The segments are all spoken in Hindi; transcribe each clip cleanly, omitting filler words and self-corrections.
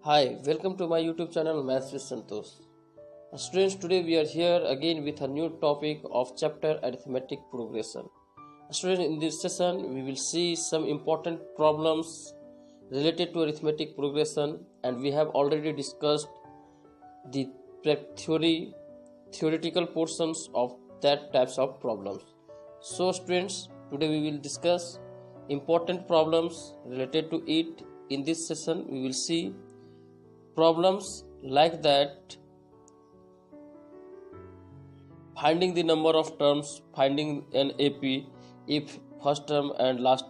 Hi, welcome to my YouTube channel Maths with Santosh. Students, today we are here again with a new topic of chapter Arithmetic Progression. Students, in this session we will see some important problems related to arithmetic progression, and we have already discussed the theoretical portions of that types of problems. So students, today we will discuss important problems related to it. In this session we will see problems like that: finding the number of terms, finding an AP if first term and last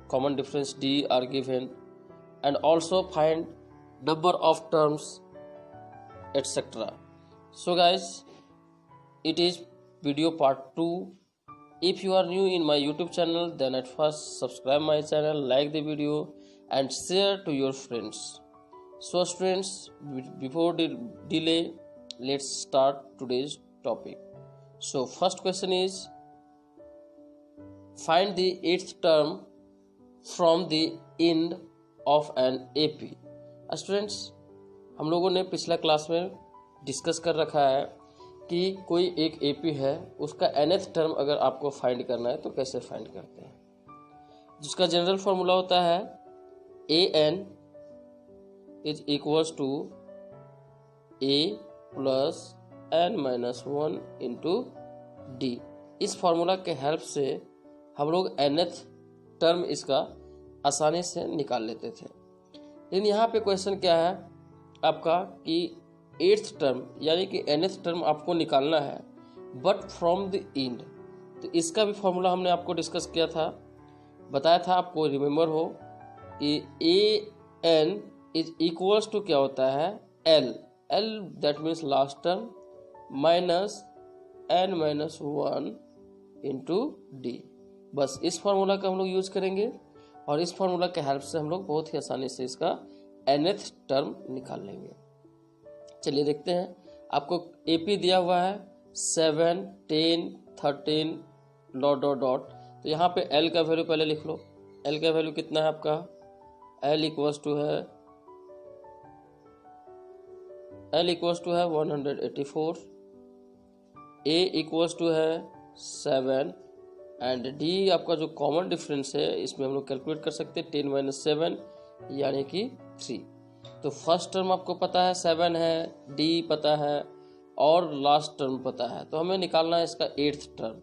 common difference D are given, and also find number of terms, etc. So guys, it is video part 2. If you are new in my YouTube channel, then at first subscribe my channel, like the video and share to your friends. So students, before the delay, let's start today's topic. So first question is, find the eighth term from the end of an AP. Students, हम लोगों ने पिछला क्लास में डिस्कस कर रखा है कि कोई एक AP है, उसका nth टर्म अगर आपको फाइंड करना है तो कैसे फाइंड करते हैं। जिसका जनरल फॉर्मूला होता है an is equals to a plus n minus 1 into d। इस फॉर्मूला के हेल्प से हम लोग nth टर्म इसका आसानी से निकाल लेते थे। लेकिन यहाँ पे क्वेश्चन क्या है आपका कि एट्थ टर्म यानी कि nth टर्म आपको निकालना है, बट फ्रॉम द एंड। तो इसका भी फॉर्मूला हमने आपको डिस्कस किया था, बताया था आपको, रिमेम्बर हो कि A N is equals to क्या होता है L that means last term minus N minus 1 into D. बस इस फॉर्मूला का हम लोग यूज करेंगे और इस फॉर्मूला के हेल्प से हम लोग बहुत ही आसानी से इसका nth टर्म निकाल लेंगे। चलिए देखते हैं। आपको AP दिया हुआ है 7, 10, 13 डॉट डॉट डॉट। तो यहाँ पे L का वैल्यू पहले लिख लो। L का वैल्यू कितना है आपका? L इक्वल्स टू है 184, A इक्वल्स टू है 7 एंड D आपका जो कॉमन डिफरेंस है इसमें हम लोग कैलकुलेट कर सकते हैं 10 माइनस 7 यानी कि 3। तो फर्स्ट टर्म आपको पता है 7 है, D पता है और लास्ट टर्म पता है, तो हमें निकालना है इसका एट्थ टर्म।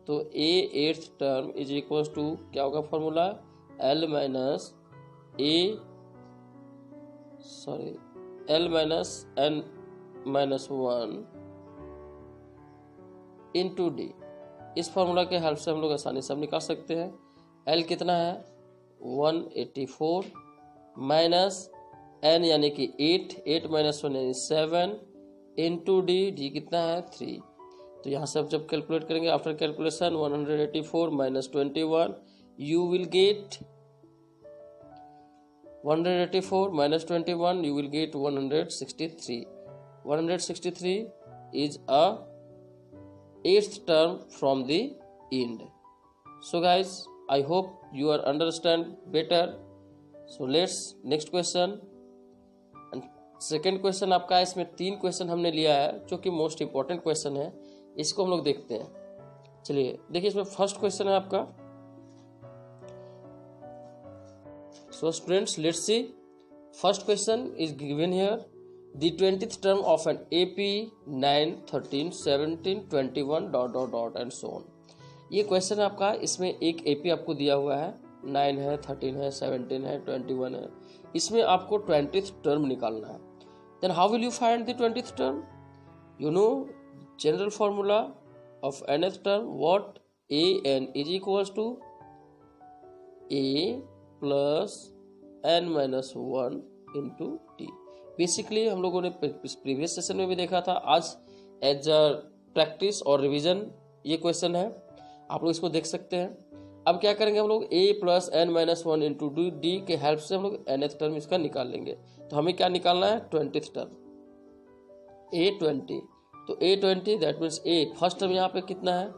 तो eighth term is equals to क्या होगा formula? L minus n minus 1 into D. इस फॉर्मूला के हेल्प से हम लोग आसानी से निकाल सकते हैं। L कितना है? 184 माइनस n यानी कि 8 माइनस 1 यानी 7 इंटू डी कितना है? 3। तो यहाँ से जब कैलकुलेट करेंगे after calculation 184 minus 21 you will gate 184 minus 21 you will get 163. 163 is a eighth term from the end. So guys, I hope you are understand better. So let's next question. And second question आपका, इसमें 3 क्वेश्चन हमने लिया है जो कि मोस्ट इम्पोर्टेंट क्वेश्चन है, इसको हम लोग देखते हैं। चलिए देखिए, इसमें फर्स्ट क्वेश्चन है आपका। So students, let's see. First question is given here. The 20th term of an AP 9, 13, 17, 21 dot dot dot and so on. ये क्वेश्चन है आपका। इसमें एक AP आपको दिया हुआ है, 9 है, 13 है, 17 है, 21 है। इसमें आपको 20th टर्म निकालना है। Then how will you find the 20th term? You know general formula of nth term. What? an is equals to a plus n minus 1 into T. Basically हम लोगों ने प्रीवियस सेशन में भी देखा था, आज एज अ प्रैक्टिस और रिवीजन ये क्वेश्चन है, आप लोग इसको देख सकते हैं। अब क्या करेंगे हम लोग? a plus n minus 1 into D के हेल्प से हम लोग nth टर्म इसका निकाल लेंगे। तो हमें क्या निकालना है? 20th term A20। तो A20 that means a first term यहाँ पे कितना है?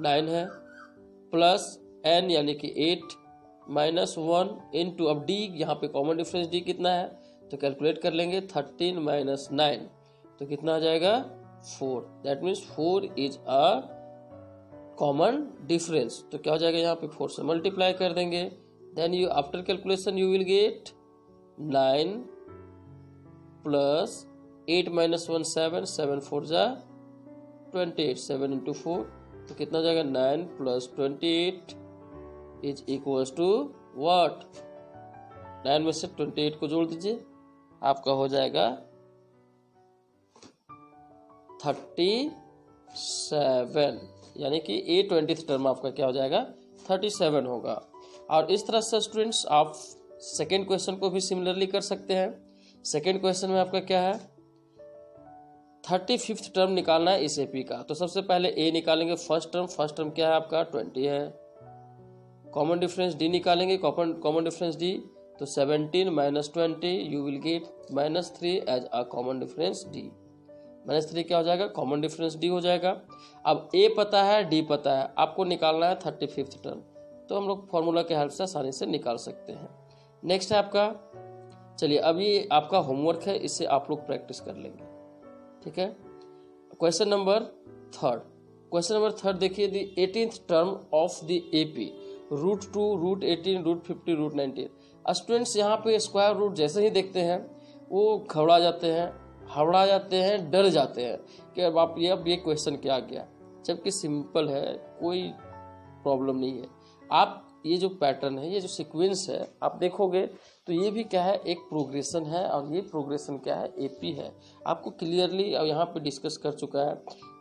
9 है, प्लस n यानी कि 8 माइनस 1 इंटू, अब डी यहाँ पे कॉमन डिफरेंस डी कितना है? तो कैलकुलेट कर लेंगे 13 माइनस 9, तो कितना आ जाएगा 4। That means 4 is a common difference. तो क्या हो जाएगा यहाँ पे 4 से मल्टीप्लाई कर देंगे, then you after calculation you will get 9 plus 8 minus 1 7, 7 4 जा 28, 7 इंटू 4, तो कितना हो जाएगा 9 plus 28 is equals to what, 9 में से 28 को जोड़ दीजिए, आपका हो जाएगा 37, यानी कि ए 20th टर्म आपका क्या हो जाएगा 37 होगा। और इस तरह से स्टूडेंट्स आप सेकेंड क्वेश्चन को भी सिमिलरली कर सकते हैं। सेकेंड क्वेश्चन में आपका क्या है 35th टर्म निकालना है इस एपी का। तो सबसे पहले ए निकालेंगे फर्स्ट टर्म क्या है आपका 20 है, कॉमन डिफरेंस डी निकालेंगे, कॉमन डिफरेंस डी, तो 17 minus 20 you will get -3 as a common difference D. -3 क्या हो जाएगा कॉमन डिफरेंस डी हो जाएगा। अब ए पता है डी पता है, आपको निकालना है 35th टर्म, तो हम लोग फॉर्मूला के हेल्प से आसानी से निकाल सकते हैं। नेक्स्ट है आपका, चलिए अब ये आपका होमवर्क है, इससे आप लोग प्रैक्टिस कर लेंगे, ठीक है। क्वेश्चन नंबर थर्ड देखिए, the 18th term of the AP √2, √18, √50, √19। Students यहाँ पे स्क्वायर रूट जैसे ही देखते हैं वो घबरा जाते हैं, डर जाते हैं कि अब ये क्वेश्चन क्या आ गया, जबकि सिंपल है, कोई प्रॉब्लम नहीं है। आप ये जो पैटर्न है, ये जो सीक्वेंस है, आप देखोगे तो ये भी क्या है एक प्रोग्रेशन है, और ये प्रोग्रेशन क्या है एपी है। आपको क्लियरली यहाँ पे डिस्कस कर चुका है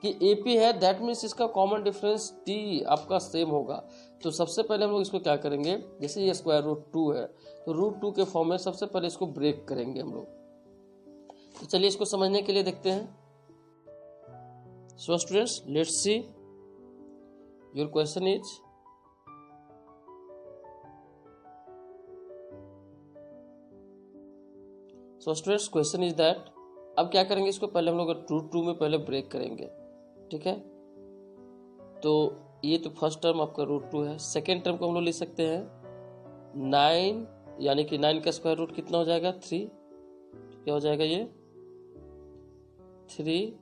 कि एपी है, दैट मीन्स इसका कॉमन डिफरेंस डी आपका सेम होगा। तो सबसे पहले हम लोग इसको क्या करेंगे, जैसे ये स्क्वायर रूट 2 है, तो √2 के फॉर्म में सबसे पहले इसको ब्रेक करेंगे हम लोग। तो चलिए इसको समझने के लिए देखते हैं। सो students let's C, your question is, so students question is that, अब क्या करेंगे, इसको पहले हम लोग √2 में पहले ब्रेक करेंगे, ठीक है। तो ये तो फर्स्ट टर्म आपका √2 है। सेकेंड टर्म को हम लोग ले सकते हैं 9, यानी कि 9 का स्क्वायर रूट कितना हो जाएगा 3, तो क्या हो जाएगा ये 3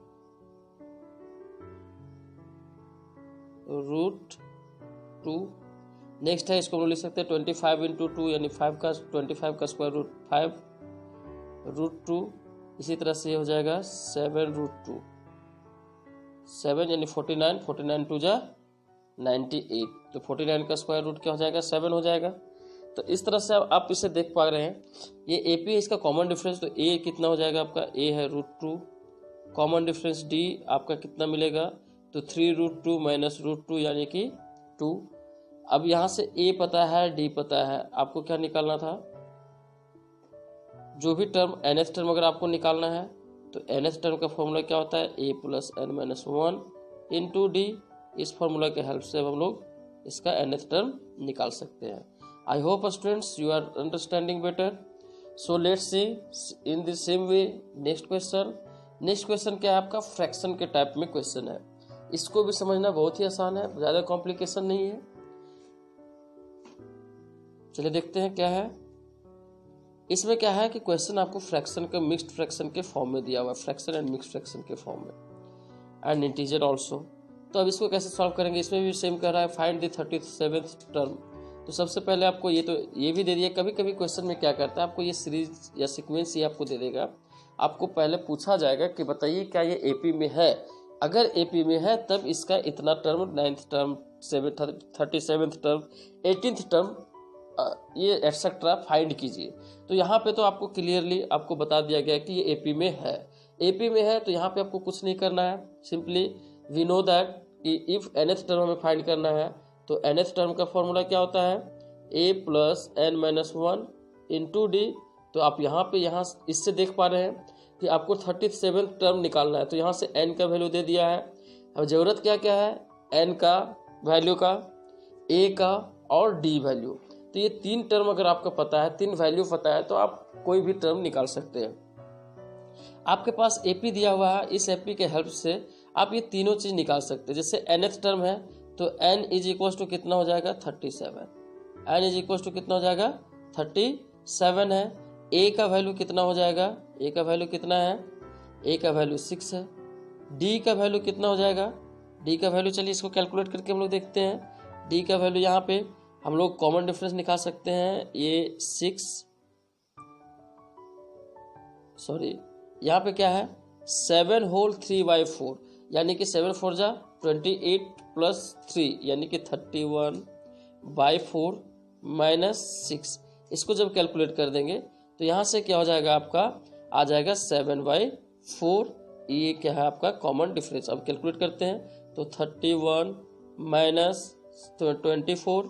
√2। नेक्स्ट है, इसको हम लोग ले सकते हैं 25 इंटू 2, यानी 25 का स्क्वायर रूट 5 √2। इसी तरह से ये हो जाएगा 7 √2, 7 यानी 49 2 जा 98, तो 49 का स्क्वायर रूट क्या हो जाएगा 7 हो जाएगा। तो इस तरह से आप इसे देख पा रहे हैं, ये एपी है, इसका कॉमन डिफरेंस, तो ए कितना हो जाएगा आपका, ए है √2, कॉमन डिफरेंस डी आपका कितना मिलेगा, तो 3 √2 माइनस √2 यानी कि 2। अब यहाँ से ए पता है डी पता है, आपको क्या निकालना था, जो भी टर्म nth टर्म अगर आपको निकालना है तो nth टर्म का फॉर्मूला क्या होता है, a plus n-1 into D. इस फॉर्मूला के हेल्प से हम लोग इसका nth टर्म निकाल सकते हैं। I hope students you are understanding better. So let's see in the same way next question क्या है आपका, फ्रैक्शन के टाइप में क्वेश्चन है। इसको भी समझना बहुत ही आसान है, ज़्यादा कॉम्प्लिकेशन नहीं है। चलिए देखते हैं क्या है इसमें। क्या है कि क्वेश्चन आपको फ्रैक्शन का मिक्स्ड फ्रैक्शन के फॉर्म में दिया हुआ है, फ्रैक्शन एंड मिक्स्ड फ्रैक्शन के फॉर्म में, एंड इंटीजर ऑल्सो। तो अब इसको कैसे सॉल्व करेंगे, इसमें भी सेम कह रहा है फाइंड द 37th टर्म। तो सबसे पहले आपको ये भी दे दिया, कभी कभी क्वेश्चन में क्या करता है, आपको ये सीरीज या सीक्वेंस ये आपको दे देगा, आपको पहले पूछा जाएगा कि बताइए क्या ये एपी में है, अगर एपी में है तब इसका इतना term, 9th term, 37th term, 18th term, ये एटसेट्रा फाइंड कीजिए। तो यहाँ पे तो आपको क्लियरली आपको बता दिया गया कि ये एपी में है। एपी में है तो यहाँ पे आपको कुछ नहीं करना है, सिंपली वी नो दैट कि इफ nth टर्म हमें फाइंड करना है तो nth टर्म का फॉर्मूला क्या होता है, a plus n-1 into D. तो आप यहाँ इससे देख पा रहे हैं कि आपको 37th टर्म निकालना है, तो यहाँ से n का वैल्यू दे दिया है। अब ज़रूरत क्या क्या है, n का वैल्यू का, a का और d वैल्यू। तो ये 3 टर्म अगर आपको पता है, 3 वैल्यू पता है, तो आप कोई भी टर्म निकाल सकते हैं। आपके पास एपी दिया हुआ है, इस एपी के हेल्प से आप ये तीनों चीज़ निकाल सकते हैं। जैसे nth टर्म है तो n इज इक्वल टू कितना हो जाएगा 37, n इज इक्वल टू कितना हो जाएगा 37 है। ए का वैल्यू कितना हो जाएगा, ए का वैल्यू कितना है, ए का वैल्यू 6 है। डी का वैल्यू कितना हो जाएगा, डी का वैल्यू चलिए इसको कैलकुलेट करके हम लोग देखते हैं। डी का वैल्यू यहाँ पे हम लोग कॉमन डिफरेंस निकाल सकते हैं, ये 6 सॉरी यहाँ पे क्या है 7 होल 3/4 यानी कि 7 4 जा 28 प्लस 3 यानी कि 31/4 माइनस 6। इसको जब कैलकुलेट कर देंगे तो यहाँ से क्या हो जाएगा आपका आ जाएगा 7/4। ये क्या है आपका कॉमन डिफरेंस। अब कैलकुलेट करते हैं तो 31 माइनस 24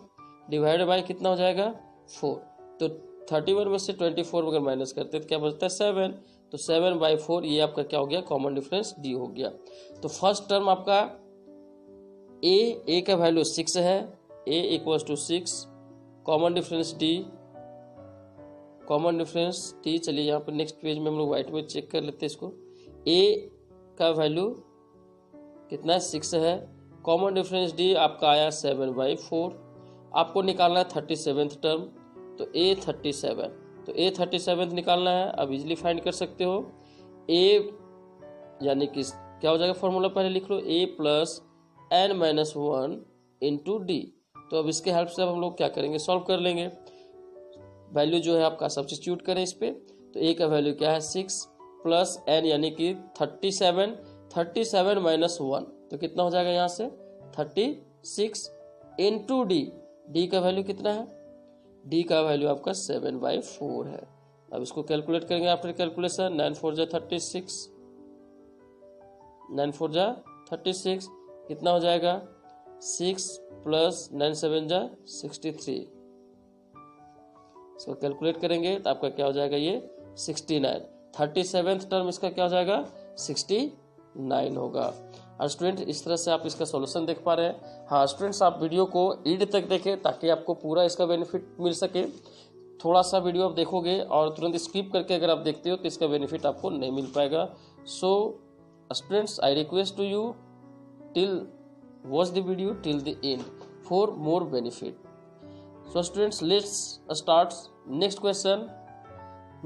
डिवाइड बाय कितना हो जाएगा 4। तो 31 में से 24 अगर माइनस करते हैं तो क्या बचता है 7। तो 7/4 ये आपका क्या हो गया कॉमन डिफरेंस डी हो गया। तो फर्स्ट टर्म आपका ए का वैल्यू 6 है, A equals to 6, common difference D, common difference D. चलिए यहाँ पर नेक्स्ट पेज में हम लोग व्हाइट में चेक कर लेते हैं इसको। ए का वैल्यू कितना है 6 है, कॉमन डिफरेंस डी आपका आया 7/4। आपको निकालना है 37th टर्म, तो ए 37, तो ए 37 निकालना है। अब इजिली फाइंड कर सकते हो। ए यानी कि क्या हो जाएगा फॉर्मूला पहले लिख लो, A plus N minus 1 into D. तो अब इसके हेल्प से अब हम लोग क्या करेंगे सॉल्व कर लेंगे। वैल्यू जो है आपका सब्स्टिट्यूट करें इस पे, तो ए का वैल्यू क्या है 6 प्लस एन यानी कि 37 माइनस 1 तो कितना हो जाएगा यहाँ से 36 इंटू डी। डी का वैल्यू कितना है, डी का वैल्यू आपका 7/4 है। अब इसको कैलकुलेट करेंगे आफ्टर कैलकुलेशन। 9 4 जा 36, 9 4 जा 36 कितना हो जाएगा 6 प्लस 9 7 जा 63। इसको कैलकुलेट करेंगे तो आपका क्या हो जाएगा ये 69। 37th टर्म इसका क्या हो जाएगा 69 होगा। और स्टूडेंट इस तरह से आप इसका सॉल्यूशन देख पा रहे हैं। हाँ स्टूडेंट्स आप वीडियो को एंड तक देखें ताकि आपको पूरा इसका बेनिफिट मिल सके। थोड़ा सा वीडियो आप देखोगे और तुरंत स्किप करके अगर आप देखते हो तो इसका बेनिफिट आपको नहीं मिल पाएगा। So students I request to you till watch the video till the end for more benefit. So students let's start next question.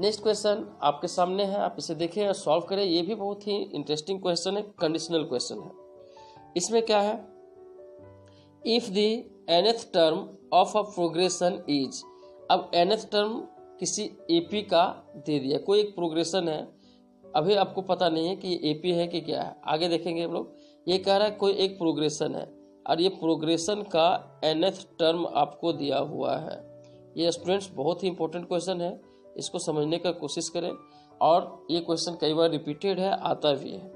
Next question आपके सामने है, आप इसे देखें और सॉल्व करें। ये भी बहुत ही इंटरेस्टिंग क्वेश्चन है, कंडीशनल क्वेश्चन है। इसमें क्या है, if the nth term of a progression is. अब nth टर्म किसी एपी का दे दिया, कोई एक प्रोग्रेशन है, अभी आपको पता नहीं है कि ये एपी है कि क्या है, आगे देखेंगे हम लोग। ये कह रहा है कोई एक प्रोग्रेशन है और ये प्रोग्रेशन का nth टर्म आपको दिया हुआ है। ये स्टूडेंट्स बहुत ही इंपॉर्टेंट क्वेश्चन है, इसको समझने का कोशिश करें। और ये क्वेश्चन कई बार रिपीटेड है, आता भी है।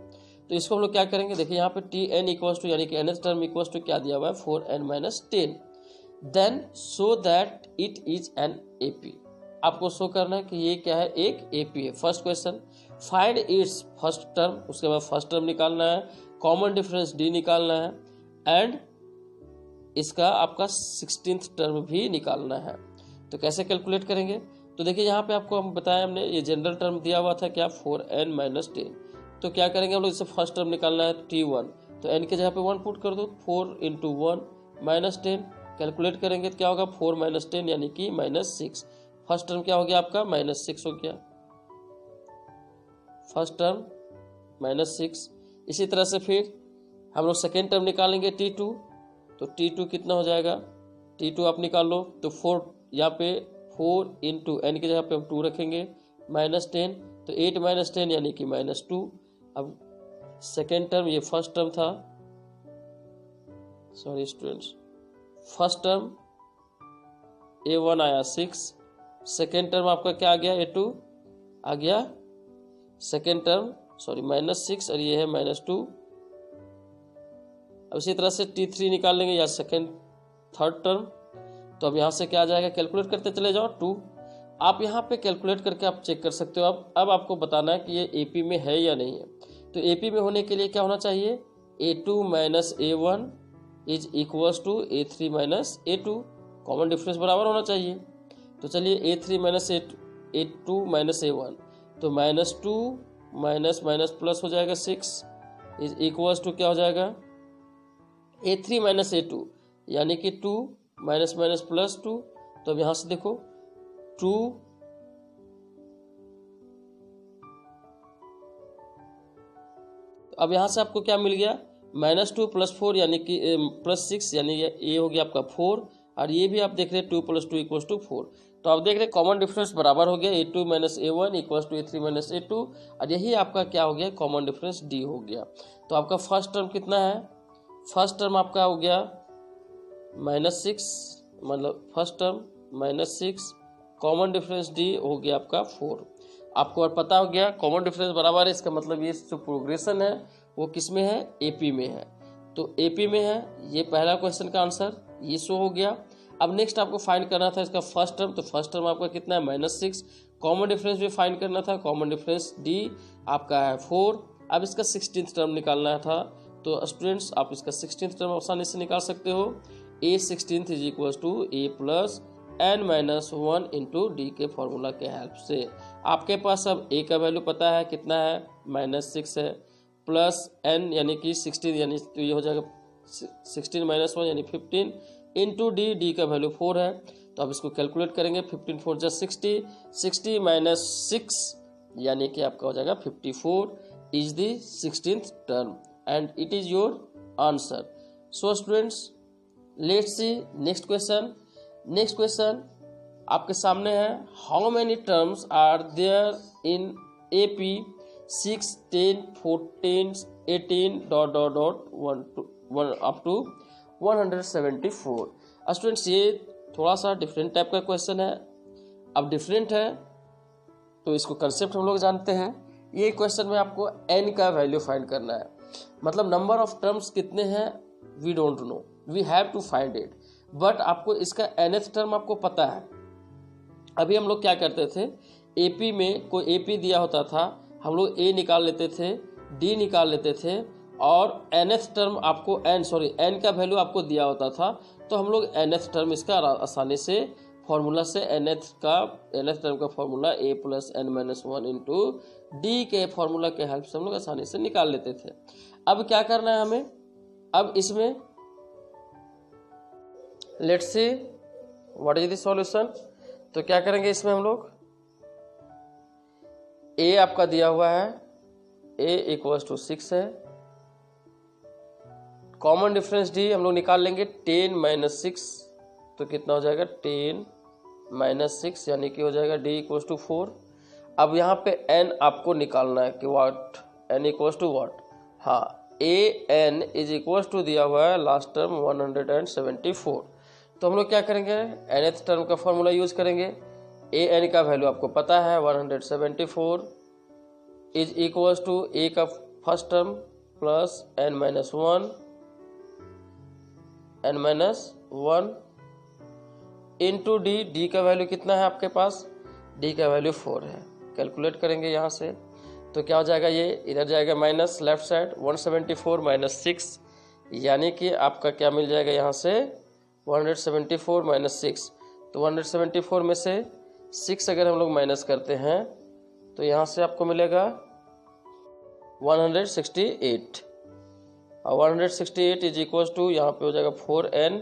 तो इसको हम लोग क्या करेंगे, देखिए यहाँ पे टी एन इक्वल्स टू यानी कि nth टर्म इक्वल्स टू क्या दिया हुआ है 4n minus 10। Then show that it is an AP. आपको शो करना है कि ये क्या है एक एपी है। First question find its first term, उसके बाद फर्स्ट टर्म निकालना है, कॉमन डिफरेंस डी निकालना है एंड इसका आपका 16th टर्म भी निकालना है। तो कैसे कैलकुलेट करेंगे, तो देखिए यहाँ पे आपको हम बताया हमने ये जनरल टर्म दिया हुआ था क्या 4n माइनस 10। तो क्या करेंगे हम लोग, इससे फर्स्ट टर्म निकालना है t1, तो n के जगह पे 1 पुट कर दो, 4 इंटू 1 माइनस 10। कैलकुलेट करेंगे तो क्या होगा 4 माइनस 10 यानी कि माइनस 6। फर्स्ट टर्म क्या हो गया आपका माइनस 6 हो गया, फर्स्ट टर्म माइनस 6। इसी तरह से फिर हम लोग सेकेंड टर्म निकालेंगे t2, तो t2 कितना हो जाएगा, t2 आप निकाल लो। तो 4 यहाँ पे 4 इंटू एन की जगह पे हम 2 रखेंगे माइनस 10, तो 8 माइनस 10 यानी कि माइनस 2। अब सेकेंड टर्म ये फर्स्ट टर्म था, sorry students, first term a1 आया 6, सेकेंड टर्म आपका क्या आ गया a2 आ गया, सेकेंड टर्म सॉरी माइनस 6 और ये है माइनस 2। अब इसी तरह से t3 निकाल लेंगे या सेकेंड थर्ड टर्म, तो अब यहाँ से क्या आ जाएगा, कैलकुलेट करते चले जाओ 2। आप यहाँ पे कैलकुलेट करके आप चेक कर सकते हो। अब आपको बताना है कि ये एपी में है या नहीं है। तो एपी में होने के लिए क्या होना चाहिए, a2 minus a1 is equals to a3 minus a2, common difference बराबर होना चाहिए। तो चलिए a3 minus a2 minus a1, तो माइनस 2 माइनस माइनस प्लस हो जाएगा 6 इज इक्वल्स टू क्या हो जाएगा a3 माइनस a2 यानी कि 2 माइनस माइनस प्लस 2। तो अब यहाँ से देखो 2 तो अब यहाँ से आपको क्या मिल गया, -2 + 4 यानी कि +6 यानी ये हो गया आपका 4, और ये भी आप देख रहे हैं 2 + 2 = 4। तो आप देख रहे हैं कॉमन डिफरेंस बराबर हो गया, A2 - A1 = A3 - A2, और यही आपका क्या हो गया, कॉमन डिफरेंस D हो गया। तो आपका फर्स्ट टर्म कितना है, फर्स्ट टर्म आपका हो गया -6, मतलब first term -6, common difference D हो गया आपका 4। आपको और पता हो गया कॉमन डिफरेंस बराबर है, इसका मतलब ये जो प्रोग्रेशन है वो किस में है, AP में है। तो AP में है, ये पहला क्वेश्चन का आंसर ये शो हो गया। अब नेक्स्ट आपको फाइंड करना था इसका फर्स्ट टर्म, तो फर्स्ट टर्म आपका कितना है, -6, कॉमन डिफरेंस भी फाइंड करना था, कॉमन डिफरेंस D आपका है 4। अब इसका 16th टर्म निकालना था, तो स्टूडेंट्स आप इसका 16th टर्म आसानी से निकाल सकते हो, A16 = A + n-1 × D के फॉर्मूला के हेल्प से। आपके पास अब A का वैल्यू पता है कितना है, -6 है, प्लस n यानी कि 16, यानी तो ये हो जाएगा 16 - 1 यानी 15 × D का वैल्यू 4 है। तो अब इसको कैलकुलेट करेंगे, 15 4 = 60, 60 - 6 यानी कि आपका हो जाएगा 54 is the 16th term and it is your answer. So students let's see next question. Next question आपके सामने है, how many terms are there in AP 6, 10, 14, 18 ... 1 up to 174। Students ये थोड़ा सा डिफरेंट टाइप का क्वेश्चन है। अब डिफरेंट है तो इसको कंसेप्ट हम लोग जानते हैं। ये क्वेश्चन में आपको n का वैल्यू फाइंड करना है, मतलब नंबर ऑफ टर्म्स कितने हैं we don't know, we have to find it, but आपको इसका nth टर्म आपको पता है। अभी हम लोग क्या करते थे, AP में कोई AP दिया होता था, हम लोग A निकाल लेते थे, D निकाल लेते थे, और nth टर्म आपको n का वैल्यू आपको दिया होता था, तो हम लोग nth टर्म इसका आसानी से फॉर्मूला से nth टर्म का फॉर्मूला A + n-1 × D के फॉर्मूला के हेल्प से हम लोग आसानी से निकाल लेते थे। अब क्या करना है हमें, अब इसमें let's see what is the solution. तो क्या करेंगे, इसमें हम लोग A आपका दिया हुआ है, A = 6 है, कॉमन डिफरेंस D हम लोग निकाल लेंगे, 10 - 6, तो कितना हो जाएगा 10 - 6 यानी कि हो जाएगा D = 4। अब यहाँ पे n आपको निकालना है कि व्हाट, n = व्हाट, हाँ AN = दिया हुआ है लास्ट टर्म 174। तो हम लोग क्या करेंगे, nth टर्म का फॉर्मूला यूज करेंगे। AN का वैल्यू आपको पता है 174 इज इक्वल टू A का first term plus n-1 into D का वैल्यू कितना है आपके पास, D का वैल्यू 4 है। कैलकुलेट करेंगे यहाँ से तो क्या हो जाएगा, ये इधर जाएगा माइनस लेफ्ट साइड, 174 - 6 यानी कि आपका क्या मिल जाएगा यहाँ से 174 - 6। तो 174 में से 6 अगर हम लोग माइनस करते हैं तो यहाँ से आपको मिलेगा 168, और 168 इज इक्वल टू यहाँ पे हो जाएगा 4n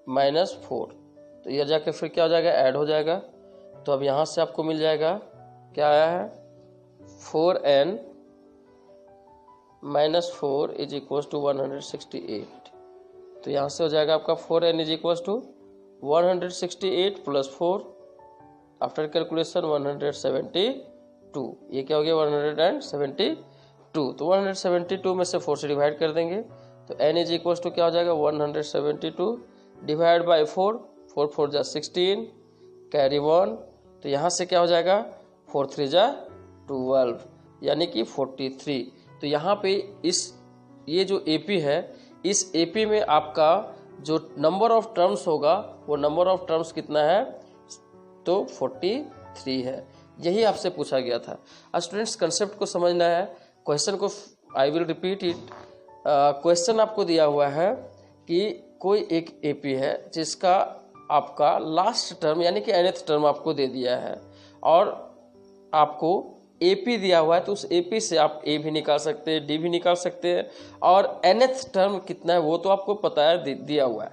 - 4। तो यह जाके फिर क्या हो जाएगा, ऐड हो जाएगा। तो अब यहाँ से आपको मिल जाएगा, क्या आया है 4n - 4 इज इक्वल टू 168। तो यहाँ से हो जाएगा आपका 4n is equal to 168 + 4 after calculation 172। ये क्या हो गया 172। तो 172 में से 4 से डिवाइड कर देंगे तो n इज इक्वल टू क्या हो जाएगा 172 डिवाइड बाई 4, 4 4 = 16 कैरी 1। तो यहाँ से क्या हो जाएगा 4 3 = 12 यानी कि 43। तो यहाँ पे ये जो AP है, इस AP में आपका जो नंबर ऑफ टर्म्स होगा वो नंबर ऑफ टर्म्स कितना है, तो 43 है। यही आपसे पूछा गया था। स्टूडेंट्स कंसेप्ट को समझना है, क्वेश्चन को I will repeat it. Question आपको दिया हुआ है कि कोई एक AP है जिसका आपका लास्ट टर्म यानी कि nth टर्म आपको दे दिया है, और आपको AP दिया हुआ है, तो उस AP से आप A भी निकाल सकते हैं, D भी निकाल सकते हैं, और nth टर्म कितना है वो तो आपको पता है, दिया हुआ है।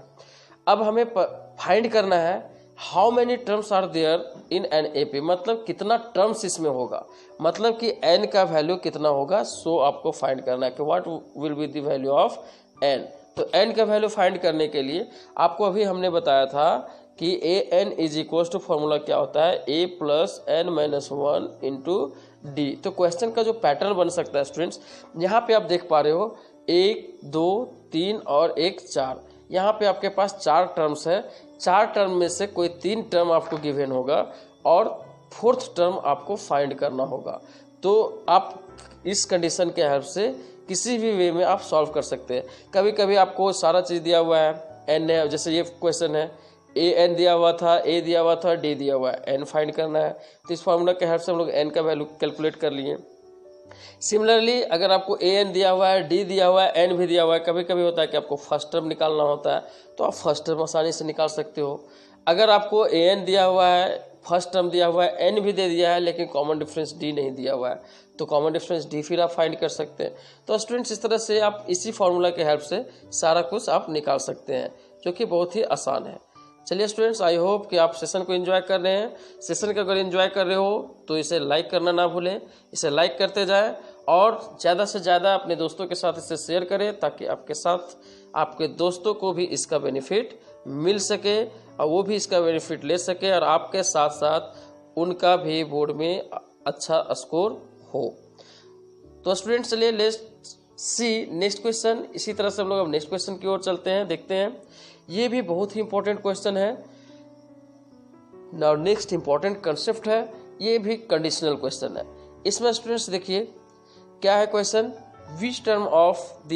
अब हमें फाइंड करना है how many terms are there in an AP, मतलब कितना टर्म्स इसमें होगा, मतलब कि एन का वैल्यू कितना होगा, सो आपको फाइंड करना है कि what will be the value of N. तो एन का वैल्यू फाइंड करने के लिए आपको अभी हमने बताया था कि A N is equal to formula क्या होता है, A plus N minus one into D. तो क्वेश्चन का जो पैटर्न बन सकता है स्टूडेंट्स, यहाँ पे आप देख पा रहे हो 1 2 3 और 1 4, यहाँ पे आपके पास 4 टर्म्स है। 4 टर्म में से कोई 3 टर्म आपको गिवन होगा और 4th टर्म आपको फाइंड करना होगा। तो आप इस कंडीशन के हेल्प से किसी भी वे में आप सॉल्व कर सकते हैं। कभी कभी आपको सारा चीज़ दिया हुआ है, एन है, जैसे ये क्वेश्चन है ए एन दिया हुआ था, ए दिया हुआ था, डी दिया हुआ है, एन फाइंड करना है। तो इस फार्मूला के हेल्प से हम लोग एन का वैल्यू कैलकुलेट कर लिए। सिमिलरली अगर आपको ए एन दिया हुआ है, डी दिया हुआ है, एन भी दिया हुआ है, कभी कभी होता है कि आपको फर्स्ट टर्म निकालना होता है, तो आप फर्स्ट टर्म आसानी से निकाल सकते हो। अगर आपको ए एन दिया हुआ है, फर्स्ट टर्म दिया हुआ है, एन भी दे दिया है, लेकिन कॉमन डिफरेंस डी नहीं दिया हुआ है, तो कॉमन डिफरेंस डी फिर आप फाइंड कर सकते हैं। तो स्टूडेंट्स इस तरह से आप इसी फार्मूला के हेल्प से सारा कुछ आप निकाल सकते हैं, जो कि बहुत ही आसान है। चलिए स्टूडेंट्स, आई होप कि आप सेशन को एंजॉय कर रहे हैं। सेशन को अगर एंजॉय कर रहे हो तो इसे लाइक करना ना भूलें, इसे लाइक करते जाएं और ज़्यादा से ज़्यादा अपने दोस्तों के साथ इसे शेयर करें, ताकि आपके साथ आपके दोस्तों को भी इसका बेनिफिट मिल सके और वो भी इसका बेनिफिट ले सके और आपके साथ साथ उनका भी बोर्ड में अच्छा स्कोर हो। तो स्टूडेंट्स चलिए लेट्स सी नेक्स्ट क्वेश्चन। इसी तरह से हम लोग अब नेक्स्ट क्वेश्चन की ओर चलते हैं, देखते हैं। ये भी बहुत ही इंपॉर्टेंट क्वेश्चन है। नाउ नेक्स्ट इंपॉर्टेंट कंसेप्ट है, ये भी कंडीशनल क्वेश्चन है। इसमें स्टूडेंट्स देखिए क्या है question, which term of the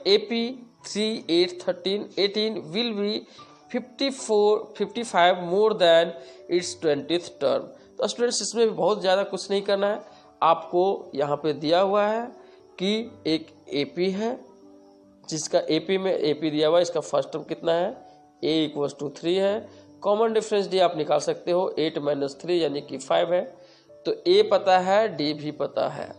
AP 3 8 13 18 will be 55 more than it's 20th term. तो स्टूडेंट्स इसमें भी बहुत ज़्यादा कुछ नहीं करना है, आपको यहाँ पे दिया हुआ है कि एक एपी है, जिसका एपी में एपी दिया हुआ है, इसका फर्स्ट टर्म कितना है, a इक्वल्स टू 3 है। कॉमन डिफरेंस डी आप निकाल सकते हो, 8 माइनस 3 यानी कि 5 है। तो a पता है, d भी पता है,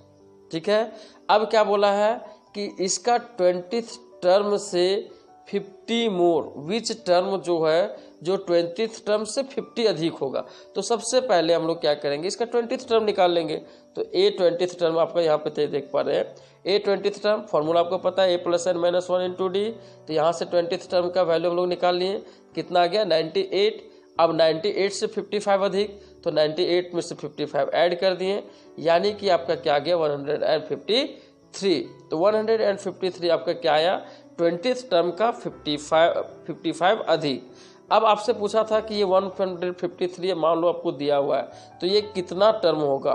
ठीक है। अब क्या बोला है कि इसका 20th टर्म से 50 मोर, विच टर्म जो है जो 20th टर्म से 50 अधिक होगा। तो सबसे पहले हम लोग क्या करेंगे, इसका 20th टर्म निकाल लेंगे। तो a 20th टर्म आपका यहाँ पे देख पा रहे हैं, a 20th टर्म फॉर्मूला आपको पता है, a plus N minus one into D. तो यहाँ से 20th टर्म का वैल्यू हम लोग निकाल लिए, कितना आ गया 98। अब 98 से 55 अधिक, तो 98 में से 55 ऐड कर दिए, यानी कि आपका क्या आ गया 153। तो 153 आपका क्या आया, 20th टर्म का 55 अधिक। अब आपसे पूछा था कि ये 153 मान लो आपको दिया हुआ है, तो ये कितना टर्म होगा,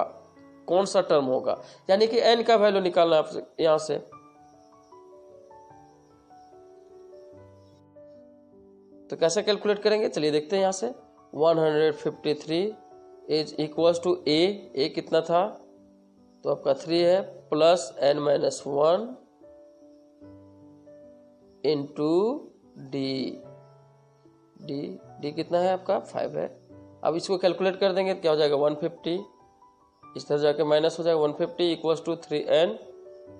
कौन सा टर्म होगा, यानी कि n का वैल्यू निकालना है यहां से। तो कैसे कैलकुलेट करेंगे, चलिए देखते हैं। यहां से 153 इज इक्वल्स टू a कितना था, तो आपका 3 है, plus n minus 1 into D कितना है आपका 5 है। अब इसको कैलकुलेट कर देंगे, क्या हो जाएगा 150, इस तरह जाके माइनस हो जाएगा 150 इक्वल्स टू 3n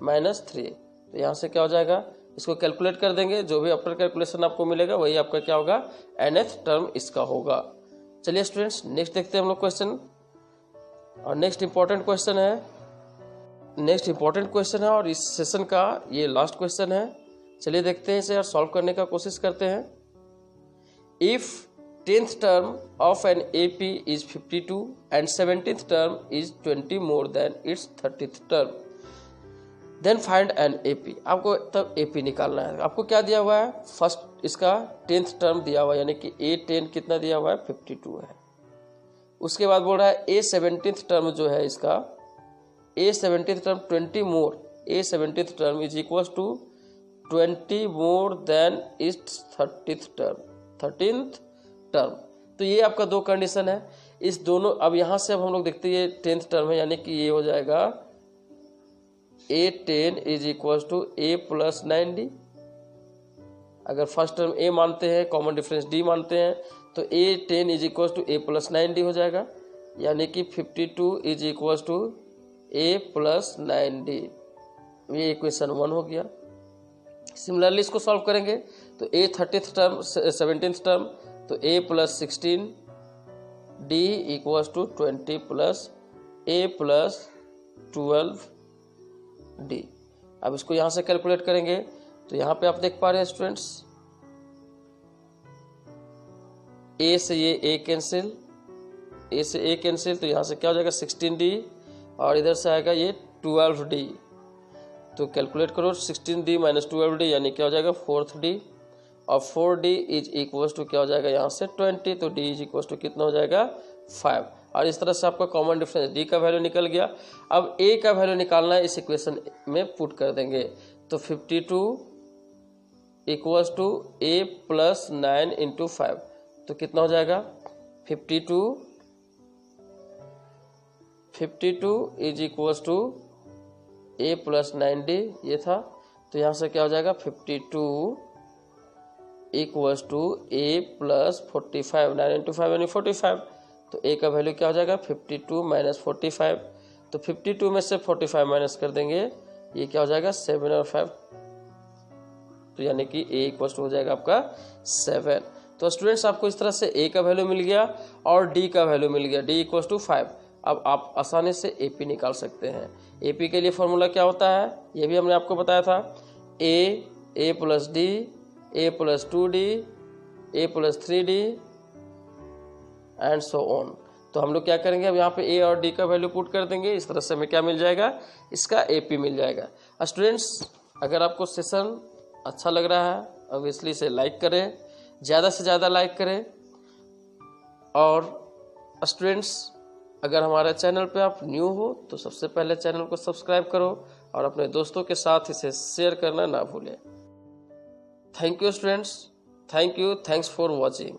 माइनस 3। तो यहाँ से क्या हो जाएगा, इसको कैलकुलेट कर देंगे, जो भी आफ्टर कैलकुलेशन आपको मिलेगा वही आपका क्या होगा, nth टर्म इसका होगा। चलिए स्टूडेंट्स नेक्स्ट देखते हैं हम लोग क्वेश्चन, और नेक्स्ट इंपॉर्टेंट क्वेश्चन है और इस सेशन का ये लास्ट क्वेश्चन है। चलिए देखते हैं इसे और सॉल्व करने का कोशिश करते हैं। If 10th term of an AP is 52 and 17th term is 20 more than its 30th term, then find an AP। आपको तब AP निकालना है। आपको क्या दिया हुआ है, फर्स्ट इसका 10th टर्म दिया हुआ है, यानी कि A10 कितना दिया हुआ है 52 है। उसके बाद बोल रहा है A17th टर्म जो है इसका, A17th term 20 more, A17th term is equals to 20 more than its 13th term. तो ये आपका दो कंडीशन है, इस दोनों। अब यहाँ से अब हम लोग देखते हैं ये 10th टर्म है, यानी कि ये हो जाएगा A10 is equal to A plus 9D। अगर फर्स्ट टर्म A मानते हैं, कॉमन डिफरेंस D मानते हैं, तो A10 is equal to A plus 9D हो जाएगा, यानी कि 52 is equal to A plus 9D। ये इक्वेशन 1 हो गया। सिमिलरली इसको सॉल्व करेंगे तो A 30th term 17th term तो a plus 16 d equals to 20 plus a plus 12 d। अब इसको यहाँ से कैलकुलेट करेंगे तो यहाँ पे आप देख पा रहे हैं स्टूडेंट्स, a से ये a कैंसिल, a से a कैंसिल, तो यहाँ से क्या हो जाएगा 16d और इधर से आएगा ये 12d। तो कैलकुलेट करो 16d माइनस 12d यानी क्या हो जाएगा 4d और 4d इज इक्वल्स टू क्या हो जाएगा यहाँ से 20, तो d इज इक्वल्स टू कितना हो जाएगा 5। और इस तरह से आपका कॉमन डिफरेंस d का वैल्यू निकल गया। अब a का वैल्यू निकालना है, इस इक्वेशन में पुट कर देंगे तो 52 equals to a plus 9 into 5, तो कितना हो जाएगा 52 is equals to a plus 9d ये था। तो यहाँ से क्या हो जाएगा 52 equals to a plus 45, 9 into 5 यानी 45, तो a का वैल्यू क्या हो जाएगा 52 माइनस 45, तो 52 में से 45 माइनस कर देंगे, ये क्या हो जाएगा 7 और 5, तो यानी कि a इक्वल्स टू हो जाएगा आपका 7। तो स्टूडेंट्स आपको इस तरह से a का वैल्यू मिल गया और d का वैल्यू मिल गया, d इक्वल्स टू 5। अब आप आसानी से AP निकाल सकते हैं। AP के लिए फॉर्मूला क्या होता है ये भी हमने आपको बताया था, a plus d, a plus 2d, a plus 3d and so on. तो हम लोग क्या करेंगे, अब यहाँ पे a और d का वैल्यू पुट कर देंगे, इस तरह से हमें क्या मिल जाएगा, इसका AP मिल जाएगा। स्टूडेंट्स अगर आपको सेशन अच्छा लग रहा है ऑब्वियसली इसे लाइक करें, ज़्यादा से ज़्यादा लाइक करें। और स्टूडेंट्स अगर हमारे चैनल पे आप न्यू हो तो सबसे पहले चैनल को सब्सक्राइब करो और अपने दोस्तों के साथ इसे शेयर करना ना भूलें। Thank you students, thank you, thanks for watching.